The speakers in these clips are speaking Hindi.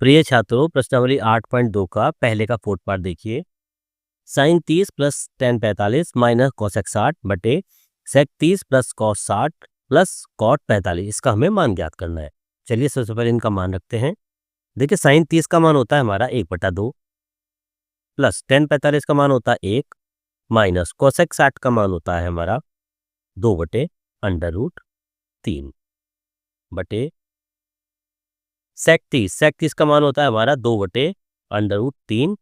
प्रिय छात्रों, प्रश्नावली 8.2 का पहले का फोर्थ पार्ट देखिए। Sine 30 plus tan 45 minus cosec 60 बटे sec 30 plus cos 60 plus cot 45, इसका हमें मान ज्ञात करना है। चलिए सबसे पहले इनका मान रखते हैं। देखिए साइन 30 का मान होता है हमारा 1/2 प्लस टेन 45 का मान होता है 1 माइनस कॉसेक 60 का मान होता है हमारा 2/√3 बटे सेक 30 का मान होता है हमारा 2/√3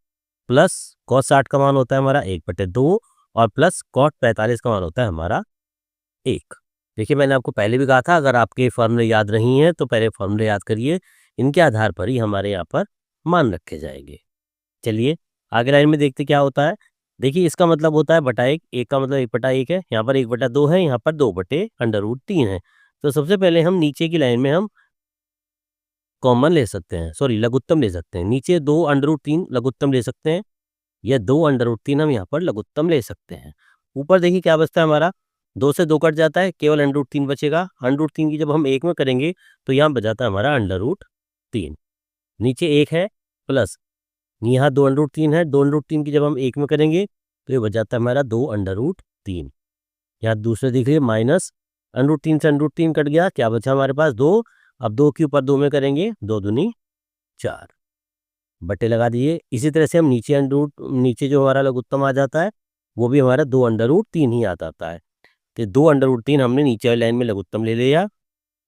प्लस कॉस 60 का मान होता है हमारा 1/2 और प्लस कॉट 45 का मान होता है हमारा 1। देखिए मैंने आपको पहले भी कहा था, अगर आपके फॉर्मूले याद नहीं है तो पहले फॉर्मूले याद करिए, इनके आधार पर ही हमारे यहाँ पर मान रखे जाएंगे। चलिए आगे लाइन में देखते क्या होता है। देखिए इसका मतलब होता है बटा 1, 1 का मतलब 1/1 है, यहाँ पर 1/2 है, यहाँ पर 2/√3 है। तो सबसे पहले हम नीचे की लाइन में हम कॉमन ले सकते हैं, सॉरी लघुत्तम ले सकते हैं। नीचे 2/√3 लघुत्तम ले सकते हैं, या 2/√3 हम यहाँ पर लघुत्तम ले सकते हैं। ऊपर देखिए क्या बचता है हमारा, 2 से 2 कट जाता है, केवल √3 बचेगा। √3 की जब हम 1 में करेंगे तो यहाँ बच जाता है हमारा √3। नीचे 1 है प्लस यहाँ 2/√3 है, 2/√3 की जब हम 1 में करेंगे तो ये बच जाता है हमारा 2/√3। यहाँ दूसरे देखिए माइनस √3 से √3 कट गया, क्या बचा हमारे पास 2। अब 2 के ऊपर 2 में करेंगे, 2 दूनी 4 बटे लगा दिए। इसी तरह से हम नीचे जो हमारा लघुत्तम आ जाता है वो भी हमारा 2/√3 ही आ जाता है। तो 2/√3 हमने नीचे वाली लाइन में लघुत्तम ले लिया।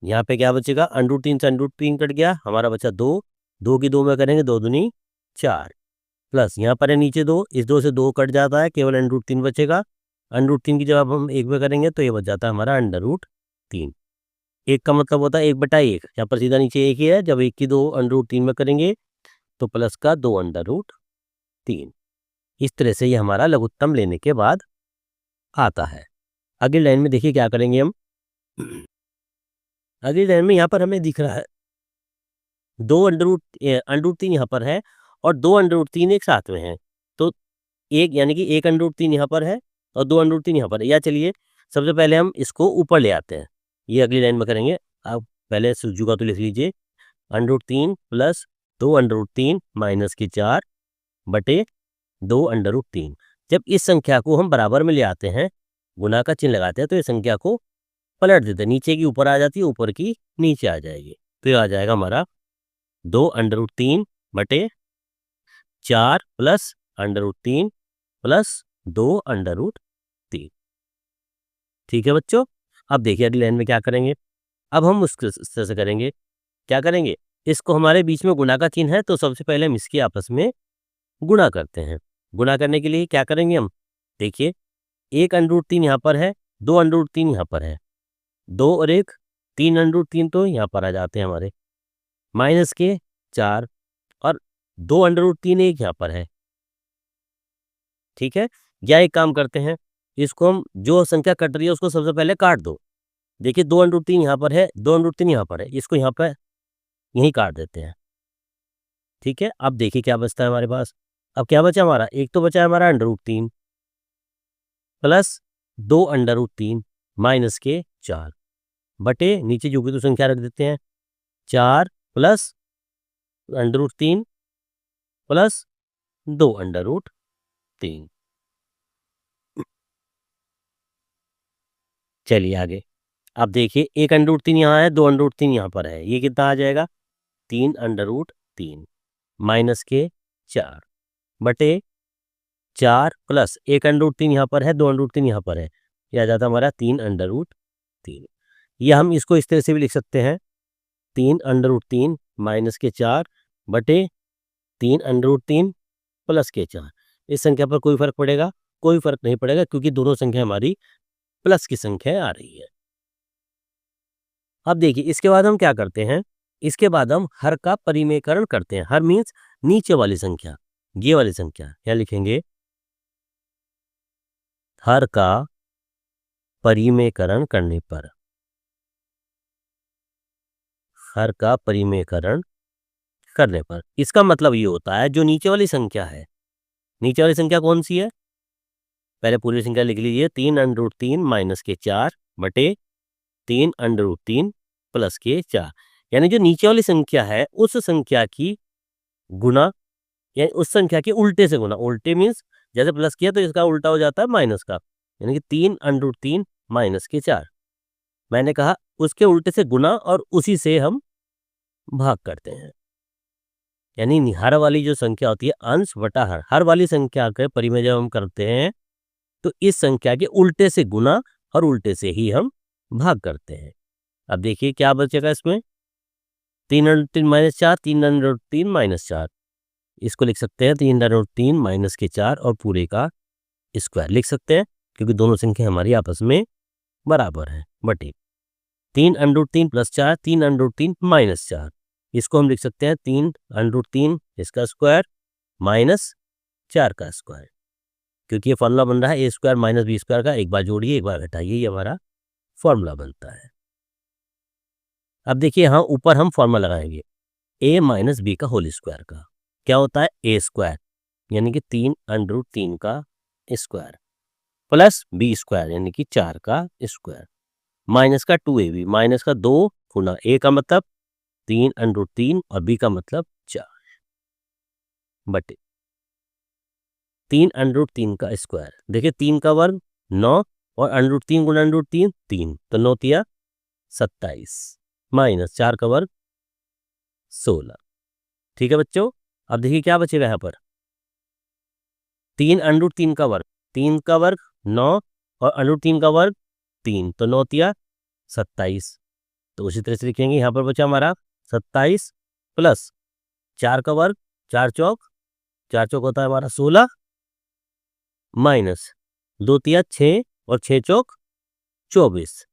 यहाँ पे क्या बचेगा, √3 से √3 कट गया, हमारा बचा 2। 2 की 2 में करेंगे, 2 दूनी 4 प्लस यहाँ पर है नीचे 2, इस 2 से 2 कट जाता है, केवल √3 बचेगा। √3 की जब हम 1 में करेंगे तो ये बच जाता है हमारा √3। 1 का मतलब होता है 1/1, यहाँ पर सीधा नीचे 1 ही है। जब 1 की 2 √3 में करेंगे तो प्लस का 2/3। इस तरह से ये हमारा लघुत्तम लेने के बाद आता है। अगली लाइन में देखिए क्या करेंगे हम। अगली लाइन में यहाँ पर हमें दिख रहा है 2/√3 यहाँ पर है और 2/3 एक साथ में है, तो एक यानी कि 1/3 यहाँ पर है और 2/3 यहाँ पर है। या चलिए सबसे पहले हम इसको ऊपर ले आते हैं, ये अगली लाइन में करेंगे। अब पहले सूजू का तो लिख लीजिए, √3 प्लस 2/3 माइनस की 4 बटे 2/3। जब इस संख्या को हम बराबर में ले आते हैं, गुना का चिन्ह लगाते हैं, तो ये संख्या को पलट देते हैं, नीचे की ऊपर आ जाती है, ऊपर की नीचे आ जाएगी। तो ये आ जाएगा हमारा 2/3 बटे 4 प्लस √3 प्लस 2/3। ठीक है बच्चों। अब देखिए अगली लाइन में क्या करेंगे। अब हम उस तरह से करेंगे, क्या करेंगे, इसको हमारे बीच में गुना का चिन्ह है तो सबसे पहले हम इसकी आपस में गुणा करते हैं। गुणा करने के लिए क्या करेंगे हम, देखिए 1/3 यहाँ पर है, 2/3 यहाँ पर है, 2 और 1 3/3 तो यहाँ पर आ जाते हैं हमारे, माइनस के 4 और 2/3 एक यहाँ पर है। ठीक है, या एक काम करते हैं, इसको हम जो संख्या कट रही है उसको सबसे पहले काट दो। देखिए 2/3 यहाँ पर है, 2/3 यहाँ पर है, इसको यहाँ पर यहीं काट देते हैं। ठीक है, अब देखिए क्या बचता है हमारे पास। अब क्या बचा हमारा, एक तो बचा है हमारा √3 प्लस 2/3 माइनस के 4 बटे नीचे जो भी तो संख्या रख देते हैं, 4 प्लस √3 प्लस 2/3। चलिए आगे। अब देखिए 1/3 यहाँ है, 2/3 यहाँ पर है, ये कितना आ जाएगा, 3/3 माइनस के 4 बटे 4 प्लस 1/3 यहाँ पर है, 2/3 यहाँ पर है, यह आ जाता है हमारा 3/3। या हम इसको इस तरह से भी लिख सकते हैं, 3/3 माइनस के 4 बटे 3/3 प्लस के 4। इस संख्या पर कोई फर्क पड़ेगा, कोई फर्क नहीं पड़ेगा, क्योंकि दोनों संख्या हमारी प्लस की संख्या आ रही है। अब देखिए इसके बाद हम क्या करते हैं, इसके बाद हम हर का परिमेयकरण करते हैं। हर मीन्स नीचे वाली संख्या, ये वाली संख्या क्या लिखेंगे, हर का परिमेयकरण करने पर, हर का परिमेयकरण करने पर इसका मतलब ये होता है, जो नीचे वाली संख्या है, नीचे वाली संख्या कौन सी है, पहले पूरी संख्या लिख लीजिए, 3/3 माइनस के 4 बटे 3/3 प्लस के 4। यानी जो नीचे वाली संख्या है उस संख्या की गुना, यानी उस संख्या के उल्टे से गुना। उल्टे मीन्स जैसे प्लस किया तो इसका उल्टा हो जाता है माइनस का, यानी कि 3√3 माइनस के 4। मैंने कहा उसके उल्टे से गुना और उसी से हम भाग करते हैं। यानी हर वाली जो संख्या होती है अंश बटा हर वाली संख्या के परिमेय जब हम करते हैं तो इस संख्या के उल्टे से गुना और उल्टे से ही हम भाग करते हैं। अब देखिए क्या बचेगा इसमें, 3√3 माइनस 4, 3√3 माइनस 4। इसको लिख सकते हैं 3√3 माइनस के 4 और पूरे का स्क्वायर लिख सकते हैं, क्योंकि दोनों संख्या हमारी आपस में बराबर है। बटे 3√3 प्लस 4, 3√3 माइनस 4। इसको हम लिख सकते हैं 3√3 इसका स्क्वायर माइनस 4 का स्क्वायर, क्योंकि ये फॉर्मूला बन रहा है ए स्क्वायर माइनस बी स्क्वायर का। एक बार जोड़िए एक बार घटाइए, ये हमारा फॉर्मूला बनता है। अब देखिए यहाँ ऊपर हम फॉर्मूला लगाएंगे ए माइनस बी का होल स्क्वायर का। क्या होता है, ए स्क्वायर यानी कि 3√3 का स्क्वायर प्लस बी स्क्वायर यानी कि 4 का स्क्वायर माइनस का 2ab, माइनस का 2 गुना ए का मतलब 3√3 और बी का मतलब 4 बटे 3√3 का स्क्वायर। देखिए 3 का वर्ग 9 और √3 गुना √3 3, तो 9 तिया 27 माइनस 4 का वर्ग 16। ठीक है बच्चों, अब देखिए क्या बचेगा यहाँ पर, 3√3 का वर्ग, 3 का वर्ग 9 और √3 का वर्ग 3, तो 9 तिया 27। तो उसी तरह से लिखेंगे यहाँ पर बचा हमारा 27 प्लस 4 का वर्ग, 4 चौक होता है हमारा 16 माइनस 2 तिया 6 और 6 चौक 24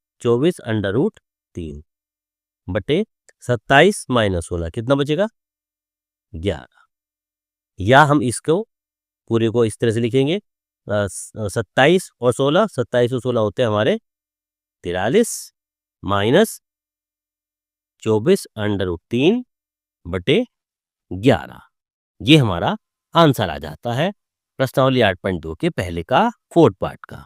बटे 27 माइनस 16 कितना बचेगा 11। या हम इसको पूरे को इस तरह से लिखेंगे 27 और 16, 27 और 16 होते हैं हमारे 43 माइनस 24√3 बटे 11। ये हमारा आंसर आ जाता है प्रश्नावली 8.2 के पहले का 4th पार्ट का।